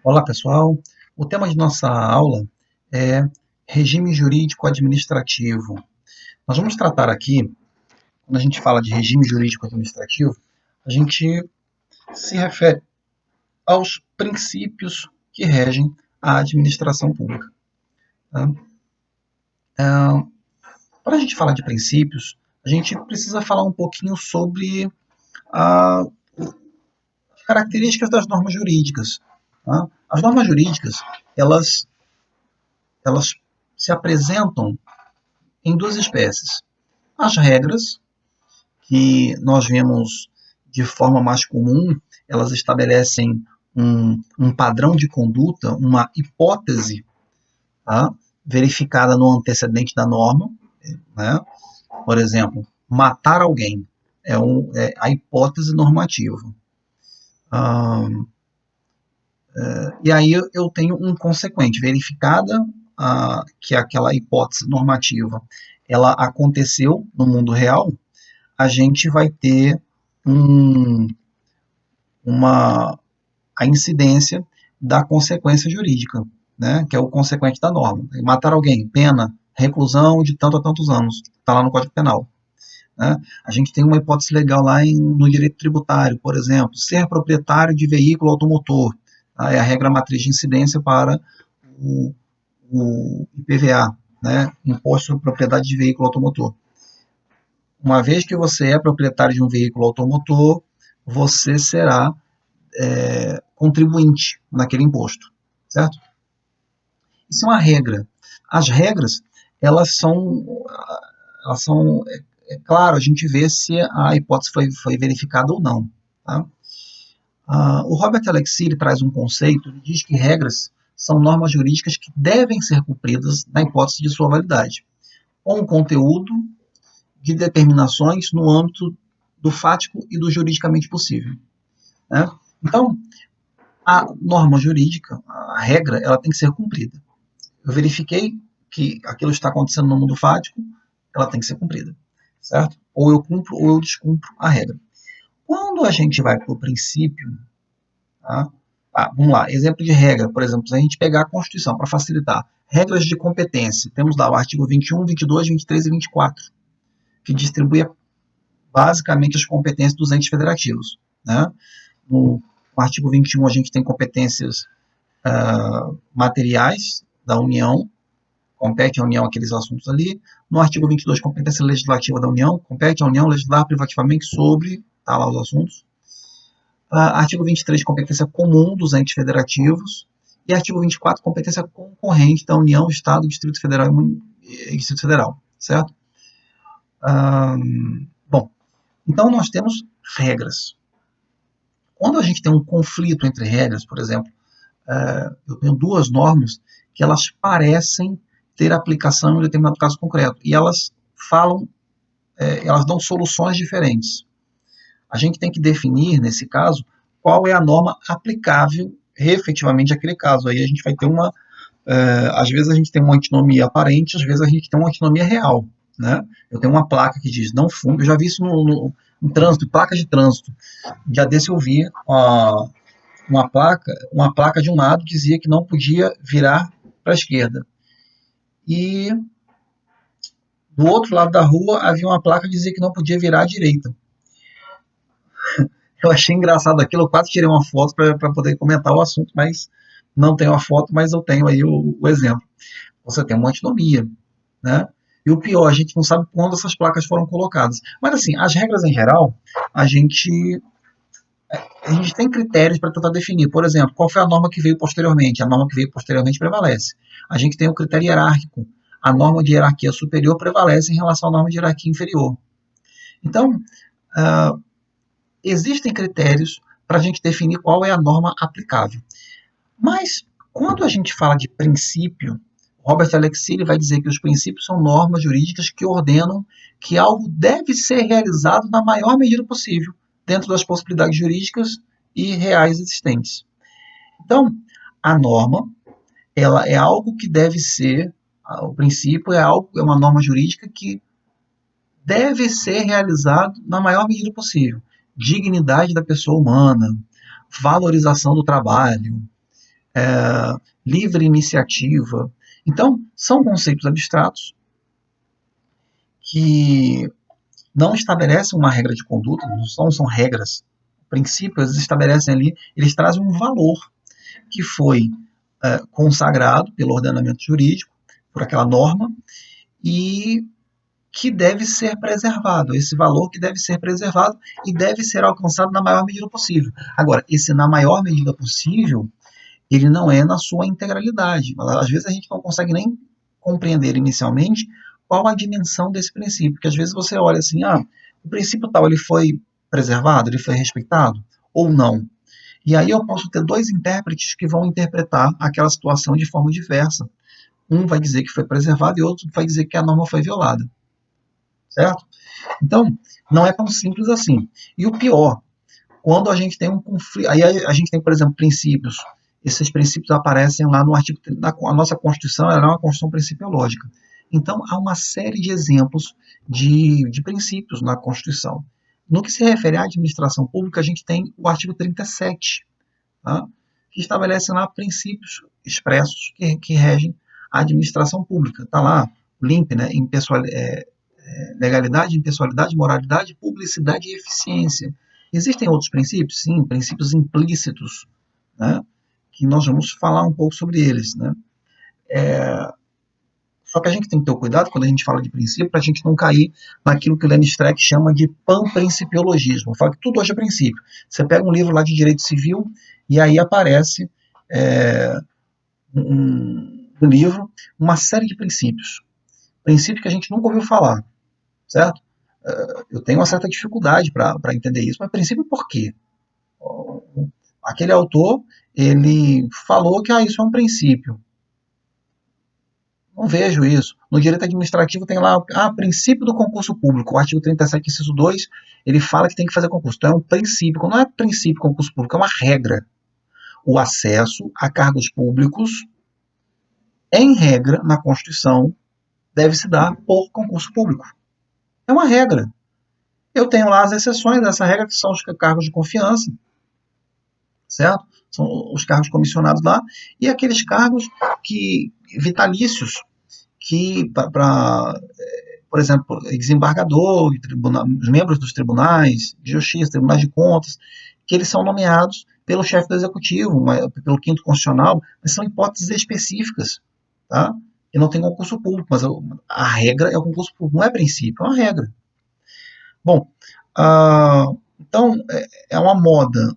Olá, pessoal. O tema de nossa aula é regime jurídico administrativo. Nós vamos tratar aqui, quando a gente fala de regime jurídico administrativo, a gente se refere aos princípios que regem a administração pública. Tá? Para a gente falar de princípios, a gente precisa falar um pouquinho sobre as características das normas jurídicas. Tá? As normas jurídicas, elas se apresentam em duas espécies. As regras, que nós vemos de forma mais comum, elas estabelecem um padrão de conduta, uma hipótese, tá? Verificada no antecedente da norma, né? Por exemplo, matar alguém é a hipótese normativa. E aí eu tenho um consequente, verificada que aquela hipótese normativa ela aconteceu no mundo real, a gente vai ter a incidência da consequência jurídica, né, que é o consequente da norma. Matar alguém, pena, reclusão de tanto a tantos anos, está lá no Código Penal. Né? A gente tem uma hipótese legal lá no direito tributário, por exemplo, ser proprietário de veículo automotor, tá? É a regra matriz de incidência para o IPVA, né? Imposto sobre Propriedade de Veículo Automotor. Uma vez que você é proprietário de um veículo automotor, você será contribuinte naquele imposto, certo? Isso é uma regra. As regras, elas são claro, a gente vê se a hipótese foi verificada ou não. Tá? O Robert Alexire traz um conceito, ele diz que regras são normas jurídicas que devem ser cumpridas na hipótese de sua validade, com o conteúdo de determinações no âmbito do fático e do juridicamente possível. Né? Então, a norma jurídica, a regra, ela tem que ser cumprida. Eu verifiquei que aquilo está acontecendo no mundo fático, ela tem que ser cumprida, certo? Ou eu cumpro ou eu descumpro a regra. Quando a gente vai para o princípio, tá? Vamos lá, exemplo de regra, por exemplo, se a gente pegar a Constituição para facilitar, regras de competência, temos lá o artigo 21, 22, 23 e 24, que distribui basicamente as competências dos entes federativos. Né? No artigo 21 a gente tem competências materiais da União, compete à União aqueles assuntos ali. No artigo 22, competência legislativa da União, compete à União legislar privativamente sobre, tá lá os assuntos. Artigo 23, competência comum dos entes federativos. E artigo 24, competência concorrente da União, Estado, Distrito Federal e Distrito Federal, certo? Bom, então nós temos regras. Quando a gente tem um conflito entre regras, por exemplo, eu tenho duas normas que elas parecem ter aplicação em um determinado caso concreto, e elas elas dão soluções diferentes. A gente tem que definir, nesse caso, qual é a norma aplicável efetivamente àquele caso. Aí a gente vai ter às vezes a gente tem uma antinomia aparente, às vezes a gente tem uma antinomia real. Né? Eu tenho uma placa que diz não fume, eu já vi isso no trânsito, placas de trânsito. Já desse eu vi uma placa de um lado dizia que não podia virar para a esquerda. E do outro lado da rua havia uma placa que dizia que não podia virar à direita. Eu achei engraçado aquilo, eu quase tirei uma foto para poder comentar o assunto, mas não tenho a foto, mas eu tenho aí o exemplo. Você tem uma antinomia, né? E o pior, a gente não sabe quando essas placas foram colocadas. Mas assim, as regras em geral, a gente tem critérios para tentar definir. Por exemplo, qual foi a norma que veio posteriormente? A norma que veio posteriormente prevalece. A gente tem o critério hierárquico. A norma de hierarquia superior prevalece em relação à norma de hierarquia inferior. Então, existem critérios para a gente definir qual é a norma aplicável. Mas, quando a gente fala de princípio, Robert Alexire vai dizer que os princípios são normas jurídicas que ordenam que algo deve ser realizado na maior medida possível, dentro das possibilidades jurídicas e reais existentes. Então, a norma, ela é algo que deve ser, o princípio é uma norma jurídica que deve ser realizado na maior medida possível. Dignidade da pessoa humana, valorização do trabalho, livre iniciativa. Então, são conceitos abstratos que não estabelecem uma regra de conduta, não são regras, princípios, eles estabelecem ali, eles trazem um valor que foi consagrado pelo ordenamento jurídico, por aquela norma, e que deve ser preservado, esse valor que deve ser preservado e deve ser alcançado na maior medida possível. Agora, esse na maior medida possível, ele não é na sua integralidade. Às vezes a gente não consegue nem compreender inicialmente qual a dimensão desse princípio, porque às vezes você olha assim, o princípio tal, ele foi preservado, ele foi respeitado, ou não. E aí eu posso ter dois intérpretes que vão interpretar aquela situação de forma diversa. Um vai dizer que foi preservado e outro vai dizer que a norma foi violada. Certo? Então, não é tão simples assim. E o pior, quando a gente tem um conflito, aí a gente tem, por exemplo, princípios. Esses princípios aparecem lá no artigo, a nossa Constituição é uma Constituição principiológica. Então, há uma série de exemplos de princípios na Constituição. No que se refere à administração pública, a gente tem o artigo 37, tá? Que estabelece lá princípios expressos que regem a administração pública. Está lá o LIMP, né, legalidade, impessoalidade, moralidade, publicidade e eficiência. Existem outros princípios? Sim, princípios implícitos, né, que nós vamos falar um pouco sobre eles. Né. Só que a gente tem que ter o cuidado quando a gente fala de princípio para a gente não cair naquilo que o Lenny Streck chama de panprincipiologismo. Fala que tudo hoje é princípio. Você pega um livro lá de direito civil e aí aparece no livro uma série de princípios. Princípios que a gente nunca ouviu falar, certo? Eu tenho uma certa dificuldade para entender isso, mas princípio por quê? Aquele autor, ele falou que isso é um princípio. Não vejo isso. No direito administrativo tem lá, princípio do concurso público, o artigo 37, inciso 2, ele fala que tem que fazer concurso. Então é um princípio, não é princípio concurso público, é uma regra. O acesso a cargos públicos, em regra, na Constituição, deve se dar por concurso público. É uma regra. Eu tenho lá as exceções dessa regra, que são os cargos de confiança, certo? São os cargos comissionados lá, e aqueles cargos vitalícios, que por exemplo, desembargador, os membros dos tribunais de justiça, tribunais de contas, que eles são nomeados pelo chefe do executivo, pelo quinto constitucional, mas são hipóteses específicas, tá? E não tem concurso público, mas a regra é o concurso público, não é princípio, é uma regra. Bom, então é uma moda.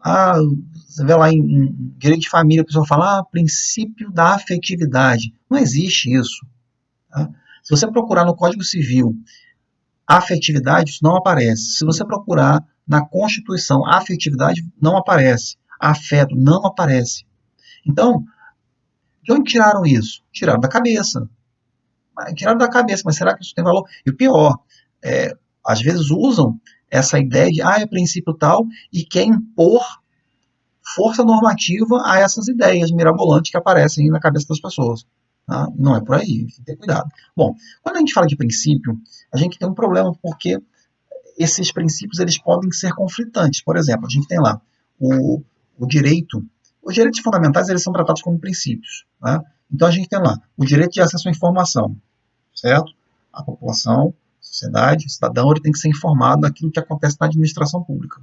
Você vê lá em direito de família, a pessoa fala, princípio da afetividade. Não existe isso. Tá? Se você procurar no Código Civil afetividade, isso não aparece. Se você procurar na Constituição afetividade, não aparece. Afeto não aparece. Então, de onde tiraram isso? Tiraram da cabeça. Tiraram da cabeça, mas será que isso tem valor? E o pior, às vezes usam essa ideia de é princípio tal e quer impor força normativa a essas ideias mirabolantes que aparecem na cabeça das pessoas. Tá? Não é por aí, tem que ter cuidado. Bom, quando a gente fala de princípio, a gente tem um problema porque esses princípios eles podem ser conflitantes. Por exemplo, a gente tem lá o direito. Os direitos fundamentais eles são tratados como princípios. Tá? Então a gente tem lá o direito de acesso à informação, certo? A população, a sociedade, o cidadão, ele tem que ser informado daquilo que acontece na administração pública.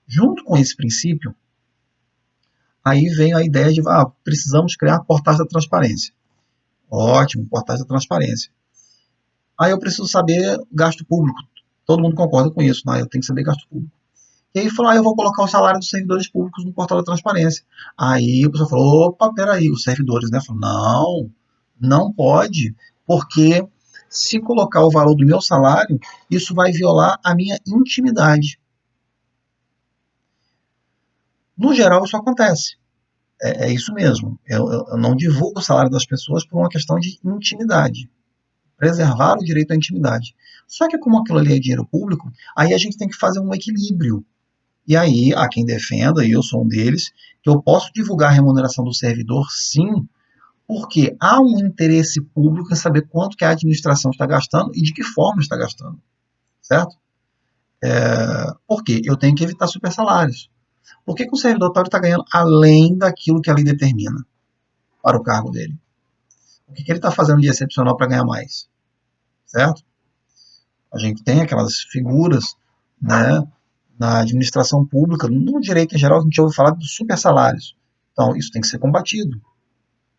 Junto com esse princípio, aí vem a ideia de precisamos criar portais da transparência. Ótimo, portais da transparência. Aí eu preciso saber gasto público. Todo mundo concorda com isso, né? Eu tenho que saber gasto público. E aí falou, eu vou colocar o salário dos servidores públicos no portal da transparência. Aí a pessoa falou, opa, peraí, os servidores, né? Falou, não pode, porque se colocar o valor do meu salário, isso vai violar a minha intimidade. No geral, isso acontece. É isso mesmo. Eu não divulgo o salário das pessoas por uma questão de intimidade. Preservar o direito à intimidade. Só que como aquilo ali é dinheiro público, aí a gente tem que fazer um equilíbrio. E aí há quem defenda, e eu sou um deles, que eu posso divulgar a remuneração do servidor, sim, porque há um interesse público em saber quanto que a administração está gastando e de que forma está gastando. Certo? Por quê? Eu tenho que evitar supersalários. Por que o servidor está ganhando além daquilo que a lei determina? para o cargo dele? O que ele está fazendo de excepcional para ganhar mais? Certo? A gente tem aquelas figuras, né, na administração pública, no direito em geral, a gente ouve falar dos super salários. Então, isso tem que ser combatido,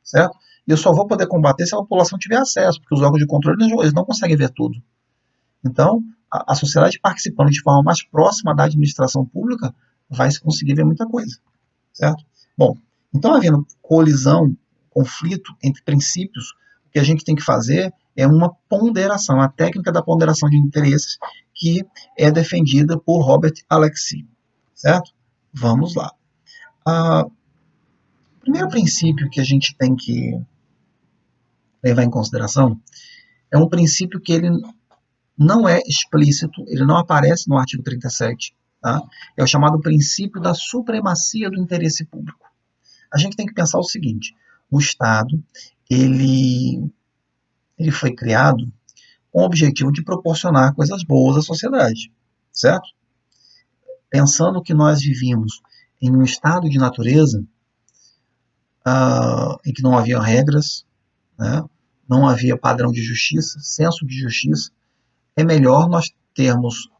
certo? E eu só vou poder combater se a população tiver acesso, porque os órgãos de controle eles não conseguem ver tudo. Então, a sociedade participando de forma mais próxima da administração pública vai se conseguir ver muita coisa, certo? Bom, então havendo colisão, conflito entre princípios, o que a gente tem que fazer é uma ponderação, a técnica da ponderação de interesses que é defendida por Robert Alexy, certo? Vamos lá. O primeiro princípio que a gente tem que levar em consideração é um princípio que ele não é explícito, ele não aparece no artigo 37, tá? É o chamado princípio da supremacia do interesse público. A gente tem que pensar o seguinte: o Estado ele foi criado com o objetivo de proporcionar coisas boas à sociedade, certo? Pensando que nós vivíamos em um estado de natureza em que não havia regras, né? Não havia padrão de justiça, senso de justiça, é melhor nós termos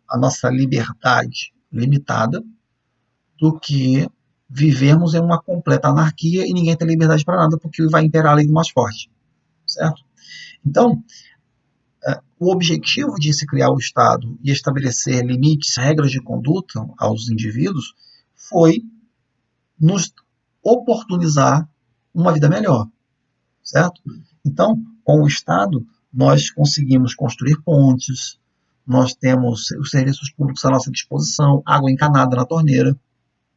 a nossa liberdade limitada do que vivermos em uma completa anarquia e ninguém tem liberdade para nada porque vai imperar a lei do mais forte, certo? Então, o objetivo de se criar o Estado e estabelecer limites, regras de conduta aos indivíduos foi nos oportunizar uma vida melhor, certo? Então, com o Estado, nós conseguimos construir pontes, nós temos os serviços públicos à nossa disposição, água encanada na torneira,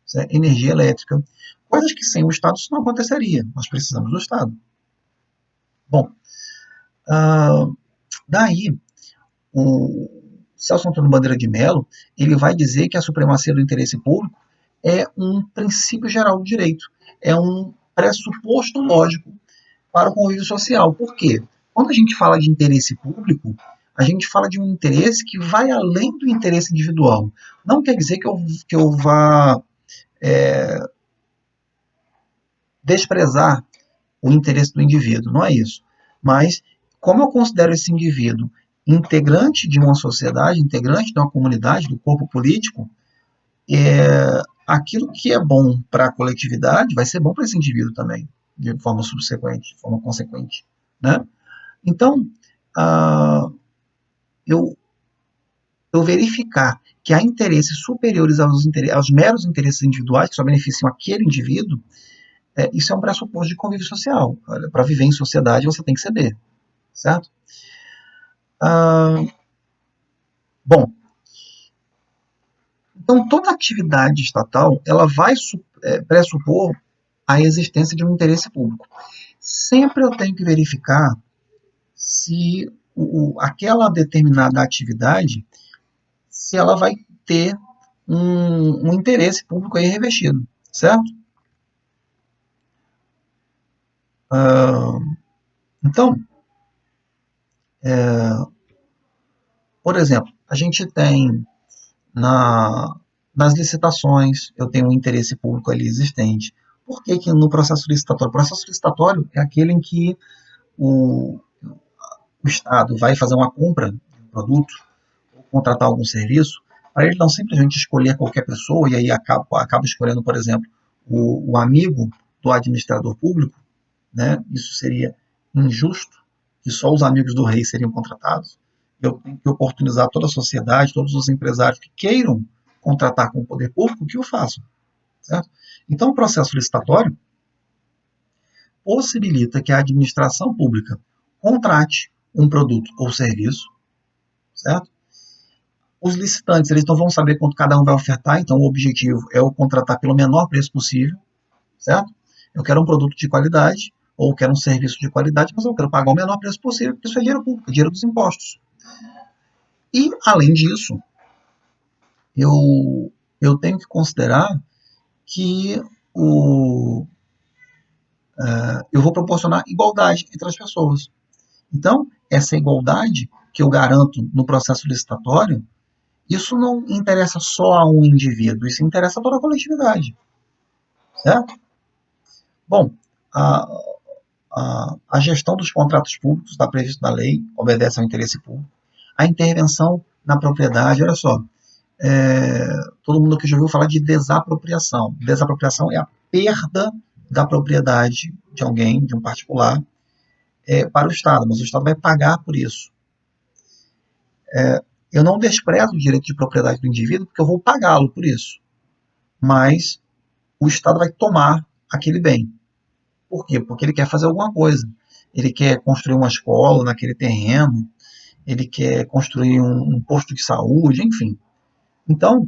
certo? Energia elétrica, coisas que sem o Estado isso não aconteceria. Nós precisamos do Estado. Bom, daí o Celso Antônio Bandeira de Mello ele vai dizer que a supremacia do interesse público é um princípio geral do direito, é um pressuposto lógico para o convívio social. Por quê? Quando a gente fala de interesse público, a gente fala de um interesse que vai além do interesse individual. Não quer dizer que eu vá desprezar o interesse do indivíduo, não é isso. Mas, como eu considero esse indivíduo integrante de uma sociedade, integrante de uma comunidade, do corpo político, aquilo que é bom para a coletividade vai ser bom para esse indivíduo também, de forma subsequente, de forma consequente. Né? Então, eu verificar que há interesses superiores aos meros interesses individuais, que só beneficiam aquele indivíduo, isso é um pressuposto de convívio social. Para viver em sociedade, você tem que ceder, certo? Bom, então toda atividade estatal ela vai pressupor a existência de um interesse público. Sempre eu tenho que verificar se aquela determinada atividade, se ela vai ter um interesse público aí revestido, certo? Então, por exemplo, a gente tem nas licitações, eu tenho um interesse público ali existente. Por que no processo licitatório? O processo licitatório é aquele em que o, o Estado vai fazer uma compra de um produto ou contratar algum serviço, para ele não simplesmente escolher qualquer pessoa e aí acaba escolhendo, por exemplo, o amigo do administrador público, né? Isso seria injusto, que só os amigos do rei seriam contratados. Eu tenho que oportunizar toda a sociedade, todos os empresários que queiram contratar com o poder público, que o façam. Certo? Então, o processo licitatório possibilita que a administração pública contrate um produto ou serviço, certo? Os licitantes eles não vão saber quanto cada um vai ofertar, então o objetivo é eu contratar pelo menor preço possível, certo? Eu quero um produto de qualidade, ou quero um serviço de qualidade, mas eu quero pagar o menor preço possível, porque isso é dinheiro público, é dinheiro dos impostos. E, além disso, eu tenho que considerar que eu vou proporcionar igualdade entre as pessoas. Então, essa igualdade que eu garanto no processo licitatório, isso não interessa só a um indivíduo, isso interessa a toda a coletividade. Certo? Bom, a gestão dos contratos públicos está previsto na lei, obedece ao interesse público. A intervenção na propriedade, olha só, todo mundo aqui já ouviu falar de desapropriação. Desapropriação é a perda da propriedade de alguém, de um particular, para o Estado, mas o Estado vai pagar por isso. Eu não desprezo o direito de propriedade do indivíduo, porque eu vou pagá-lo por isso. Mas o Estado vai tomar aquele bem. Por quê? Porque ele quer fazer alguma coisa. Ele quer construir uma escola naquele terreno, ele quer construir um posto de saúde, enfim. Então,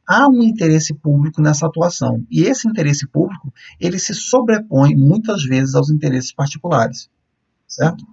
há um interesse público nessa atuação. E esse interesse público, ele se sobrepõe muitas vezes aos interesses particulares. Certo?